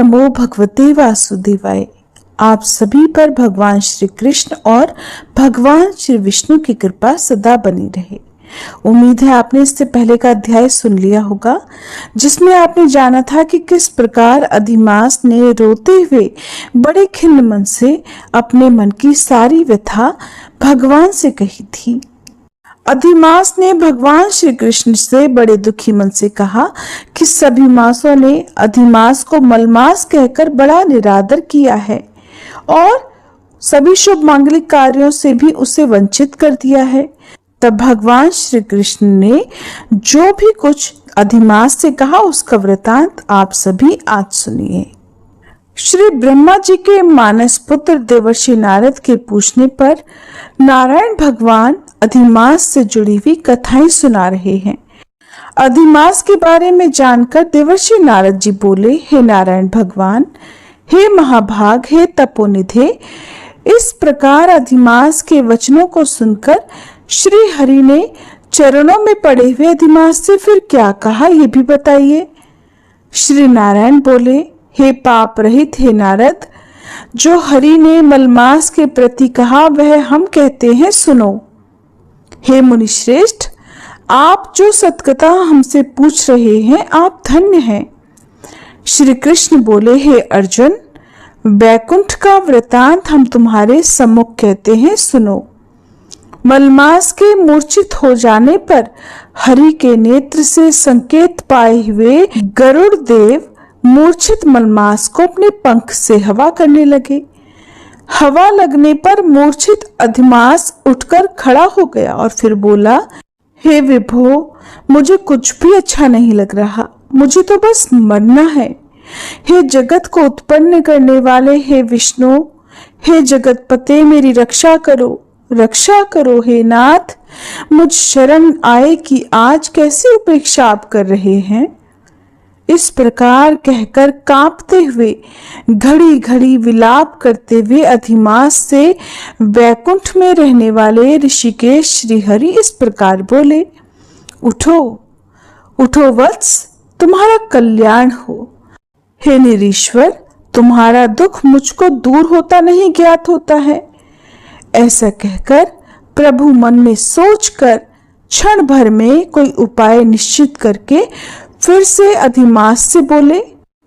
नमो भगवते वासुदेवाय। आप सभी पर भगवान श्री कृष्ण और भगवान श्री विष्णु की कृपा सदा बनी रहे। उम्मीद है आपने इससे पहले का अध्याय सुन लिया होगा, जिसमें आपने जाना था कि किस प्रकार अधिमास ने रोते हुए बड़े खिन्न मन से अपने मन की सारी व्यथा भगवान से कही थी। अधिमास ने भगवान श्री कृष्ण से बड़े दुखी मन से कहा कि सभी मासों ने अधिमास को मलमास कहकर बड़ा निरादर किया है और सभी शुभ मांगलिक कार्यों से भी उसे वंचित कर दिया है। तब भगवान श्री कृष्ण ने जो भी कुछ अधिमास से कहा उसका वृतांत आप सभी आज सुनिए। श्री ब्रह्मा जी के मानस पुत्र देवर्षि नारद के पूछने पर नारायण भगवान अधिमास से जुड़ी हुई कथाएं सुना रहे हैं। अधिमास के बारे में जानकर देवर्षि नारद जी बोले, हे नारायण भगवान, हे महाभाग, हे तपोनिधे। इस प्रकार अधिमास के वचनों को सुनकर श्री हरि ने चरणों में पड़े हुए अधिमास से फिर क्या कहा ये भी बताइए। श्री नारायण बोले, हे पाप रहित हे नारद, जो हरि ने मलमास के प्रति कहा वह हम कहते हैं, सुनो। हे मुनिश्रेष्ठ, आप जो सतकथा हमसे पूछ रहे हैं आप धन्य हैं। श्री कृष्ण बोले, हे अर्जुन, वैकुंठ का वृतांत हम तुम्हारे सम्मुख कहते हैं, सुनो। मलमास के मूर्छित हो जाने पर हरि के नेत्र से संकेत पाए हुए गरुड़ देव मूर्छित मलमास को अपने पंख से हवा करने लगे। हवा लगने पर मूर्छित अधिमास उठकर खड़ा हो गया और फिर बोला, हे विभो, मुझे कुछ भी अच्छा नहीं लग रहा, मुझे तो बस मरना है। हे जगत को उत्पन्न करने वाले हे विष्णु, हे जगतपते, मेरी रक्षा करो हे नाथ। मुझ शरण आए कि आज कैसी उपेक्षा आप कर रहे हैं। इस प्रकार कहकर कांपते हुए घड़ी घड़ी विलाप करते हुए अधिमास से वैकुंठ में रहने वाले ऋषिकेश श्रीहरि इस प्रकार बोले, उठो उठो वत्स, तुम्हारा कल्याण हो। हे निरीश्वर, तुम्हारा दुख मुझको दूर होता नहीं ज्ञात होता है। ऐसा कहकर प्रभु मन में सोचकर क्षण भर में कोई उपाय निश्चित करके फिर से अधिमास से बोले,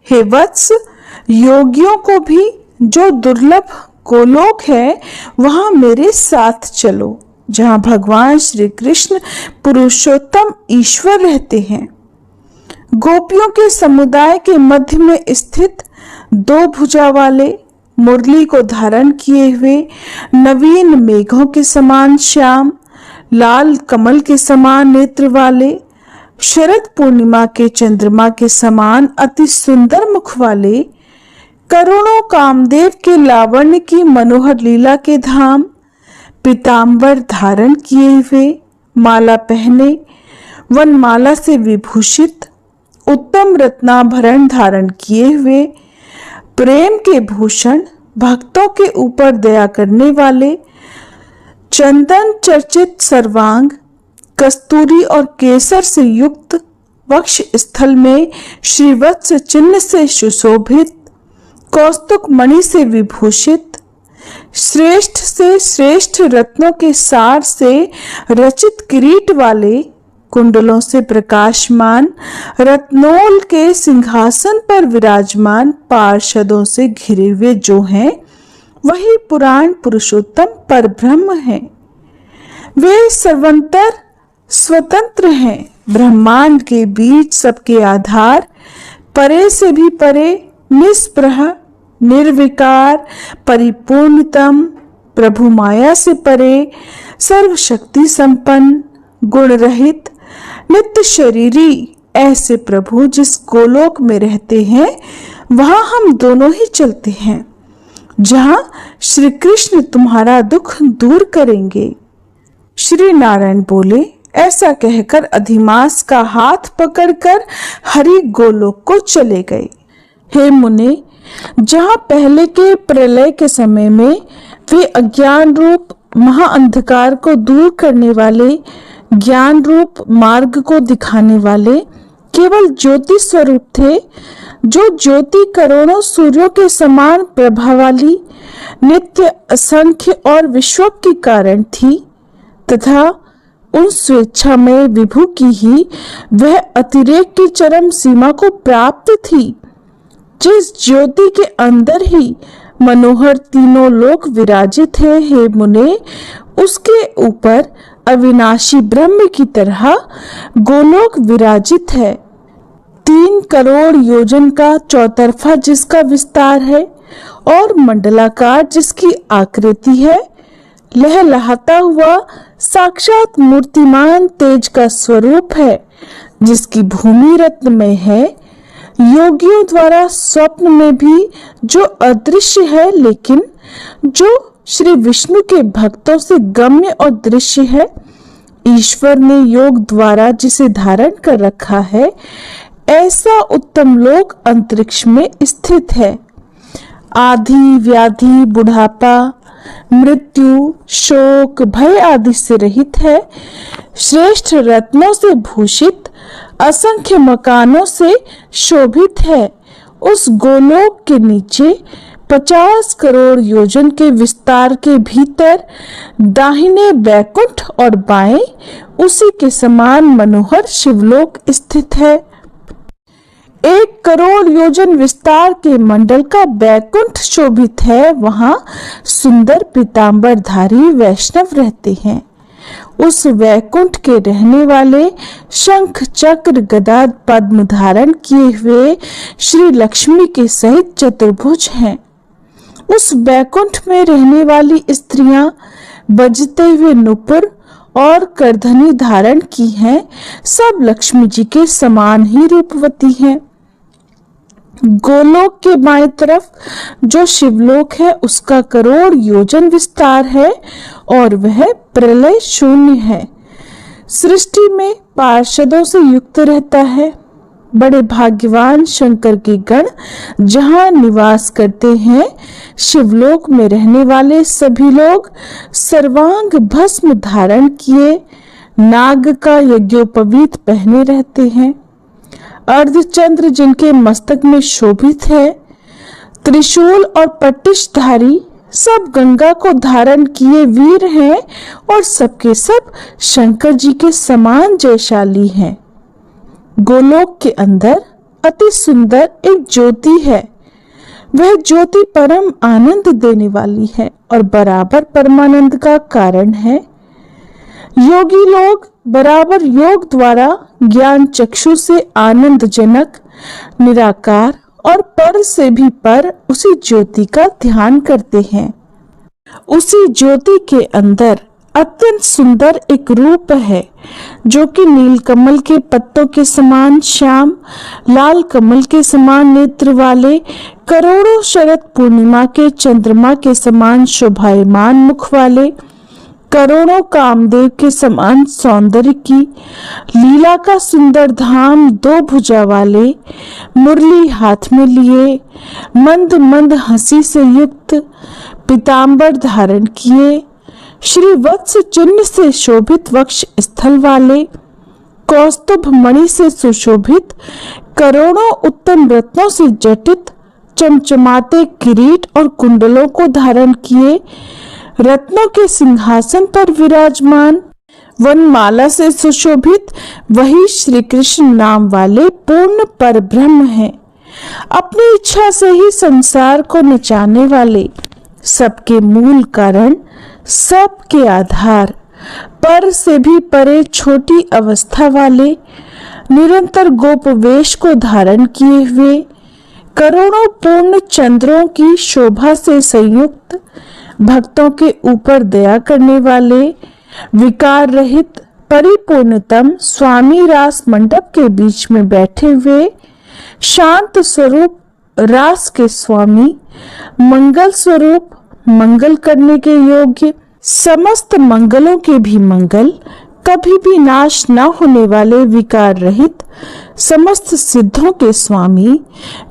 हे वत्स, योगियों को भी जो दुर्लभ गोलोक है वहां मेरे साथ चलो, जहां भगवान श्री कृष्ण पुरुषोत्तम ईश्वर रहते हैं। गोपियों के समुदाय के मध्य में स्थित दो भुजा वाले, मुरली को धारण किए हुए, नवीन मेघों के समान श्याम, लाल कमल के समान नेत्र वाले, शरद पूर्णिमा के चंद्रमा के समान अति सुंदर मुख वाले, करोड़ों कामदेव के लावण्य की मनोहर लीला के धाम, पीतांबर धारण किए हुए, माला पहने, वनमाला से विभूषित, उत्तम रत्नाभरण धारण किए हुए, प्रेम के भूषण, भक्तों के ऊपर दया करने वाले, चंदन चर्चित सर्वांग, कस्तूरी और केसर से युक्त, वक्ष स्थल में श्रीवत्स चिन्ह से सुशोभित, कौस्तुक मणि से विभूषित, श्रेष्ठ से श्रेष्ठ रत्नों के सार से रचित किरीट वाले, कुंडलों से प्रकाशमान, रत्नोल के सिंहासन पर विराजमान पार्षदों से घिरे हुए जो हैं वही पुराण पुरुषोत्तम परब्रह्म हैं। वे सर्वंतर स्वतंत्र हैं, ब्रह्मांड के बीच सबके आधार, परे से भी परे, निस्पृह, निर्विकार, परिपूर्णतम, प्रभु माया से परे, सर्वशक्ति संपन्न, गुण रहित, नित्य शरीरी, ऐसे प्रभु जिस गोलोक में रहते हैं वहां हम दोनों ही चलते हैं, जहां श्री कृष्ण तुम्हारा दुख दूर करेंगे। श्री नारायण बोले, ऐसा कहकर अधिमास का हाथ पकड़कर हरि गोलोक को चले गए। हे मुने, जहां पहले के प्रलय के समय में वे अज्ञान रूप महाअंधकार को दूर करने वाले, ज्ञान रूप मार्ग को दिखाने वाले केवल ज्योति स्वरूप थे, जो ज्योति करोड़ों सूर्यों के समान प्रभा वाली, नित्य, असंख्य और विश्व के कारण थी तथा उन स्वेच्छा में विभु की ही वह अतिरेक की चरम सीमा को प्राप्त थी। जिस ज्योति के अंदर ही मनोहर तीनों लोक विराजित है, हे मुने, उसके ऊपर अविनाशी ब्रह्म की तरह गोलोक विराजित है। 3 करोड़ योजन का चौतरफा जिसका विस्तार है और मंडलाकार जिसकी आकृति है, लहलहाता हुआ साक्षात मूर्तिमान तेज का स्वरूप है, जिसकी भूमि रत्न में है। योगियों द्वारा स्वप्न में भी जो अदृश्य है, लेकिन जो श्री विष्णु के भक्तों से गम्य और दृश्य है, ईश्वर ने योग द्वारा जिसे धारण कर रखा है, ऐसा उत्तम लोक अंतरिक्ष में स्थित है। आदि व्याधि, बुढ़ापा, मृत्यु, शोक, भय आदि से रहित है। श्रेष्ठ रत्नों से भूषित, असंख्य मकानों से शोभित है। उस गोलोक के नीचे 50 करोड़ योजन के विस्तार के भीतर दाहिने बैकुंठ और बाएं उसी के समान मनोहर शिवलोक स्थित है। 1 करोड़ योजन विस्तार के मंडल का बैकुंठ शोभित है। वहां सुंदर पीतांबरधारी वैष्णव रहते हैं। उस वैकुंठ के रहने वाले शंख, चक्र, गदा, पद्म धारण किए हुए श्री लक्ष्मी के सहित चतुर्भुज हैं। उस वैकुंठ में रहने वाली स्त्रियां बजते हुए नुपुर और करधनी धारण की हैं। सब लक्ष्मी जी के समान ही रूपवती हैं। गोलोक के बाएं तरफ जो शिवलोक है, उसका करोड़ योजन विस्तार है और वह प्रलय शून्य है। सृष्टि में पार्षदों से युक्त रहता है। बड़े भाग्यवान शंकर के गण जहां निवास करते हैं, शिवलोक में रहने वाले सभी लोग सर्वांग भस्म धारण किए नाग का यज्ञोपवीत पहने रहते हैं। अर्धचंद्र जिनके मस्तक में शोभित है, त्रिशूल और पट्टिशधारी सब गंगा को धारण किए वीर हैं और सबके सब शंकर जी के समान जयशाली हैं। गोलोक के अंदर अति सुंदर एक ज्योति है। वह ज्योति परम आनंद देने वाली है और बराबर परमानंद का कारण है। योगी लोग बराबर योग द्वारा ज्ञान चक्षु से आनंद जनक, निराकार और पर से भी पर उसी ज्योति का ध्यान करते हैं। उसी ज्योति के अंदर अत्यंत सुंदर एक रूप है, जो कि नीलकमल के पत्तों के समान श्याम, लाल कमल के समान नेत्र वाले, करोड़ों शरद पूर्णिमा के चंद्रमा के समान शोभायमान मुख वाले, करोड़ों कामदेव के समान सौंदर्य की लीला का सुंदर धाम 2 भुजा वाले, मुरली हाथ में लिए, मंद मंद हंसी से युक्त, पीतांबर धारण किए, श्री वत्स चिन्ह से शोभित वक्ष स्थल वाले, कौस्तुभ मणि से सुशोभित, करोड़ों उत्तम रत्नों से जटित, चमचमाते किरीट और कुंडलों को धारण किए, रत्नों के सिंहासन पर विराजमान, वनमाला से सुशोभित वही श्री कृष्ण नाम वाले पूर्ण पर ब्रह्म है। अपनी इच्छा से ही संसार को नचाने वाले, सबके मूल कारण, सबके आधार, पर से भी परे छोटी अवस्था वाले, निरंतर गोप वेश को धारण किए हुए, करोड़ों पूर्ण चंद्रों की शोभा से संयुक्त, भक्तों के ऊपर दया करने वाले, विकार रहित परिपूर्णतम स्वामी रास मंडप के बीच में बैठे हुए, शांत स्वरूप रास के स्वामी, मंगल स्वरूप, मंगल करने के योग्य, समस्त मंगलों के भी मंगल, कभी भी नाश न होने वाले, विकार रहित, समस्त सिद्धों के स्वामी,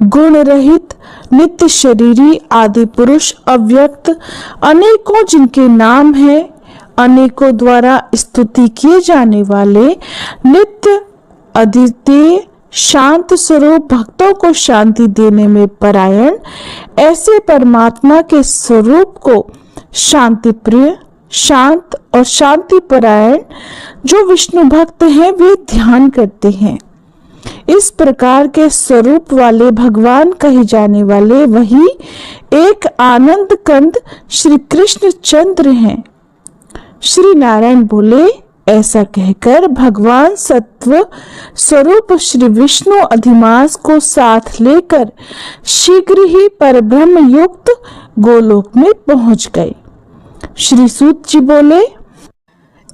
गुण रहित, नित्य शरीरी, आदि पुरुष, अव्यक्त, अनेकों जिनके नाम है, अनेकों द्वारा स्तुति किए जाने वाले, नित्य, अद्वितीय, शांत स्वरूप, भक्तों को शांति देने में परायण, ऐसे परमात्मा के स्वरूप को शांति प्रिय, शांत और शांति परायण जो विष्णु भक्त हैं वे ध्यान करते हैं। इस प्रकार के स्वरूप वाले भगवान कहे जाने वाले वही एक आनंद कंद श्री कृष्ण चंद्र हैं। श्री नारायण बोले, ऐसा कहकर भगवान सत्व स्वरूप श्री विष्णु अधिमास को साथ लेकर शीघ्र ही परब्रह्म युक्त गोलोक में पहुंच गए। श्री सूत जी बोले,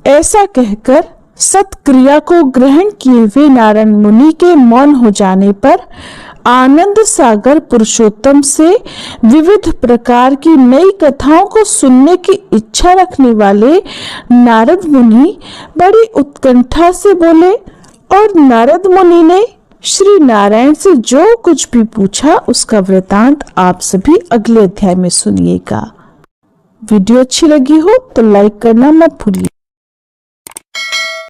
ऐसा कहकर सत्क्रिया को ग्रहण किए हुए नारायण मुनि के मौन हो जाने पर आनंद सागर पुरुषोत्तम से विविध प्रकार की नई कथाओं को सुनने की इच्छा रखने वाले नारद मुनि बड़ी उत्कंठा से बोले और नारद मुनि ने श्री नारायण से जो कुछ भी पूछा उसका वृतांत आप सभी अगले अध्याय में सुनिएगा। वीडियो अच्छी लगी हो तो लाइक करना मत भूलिए।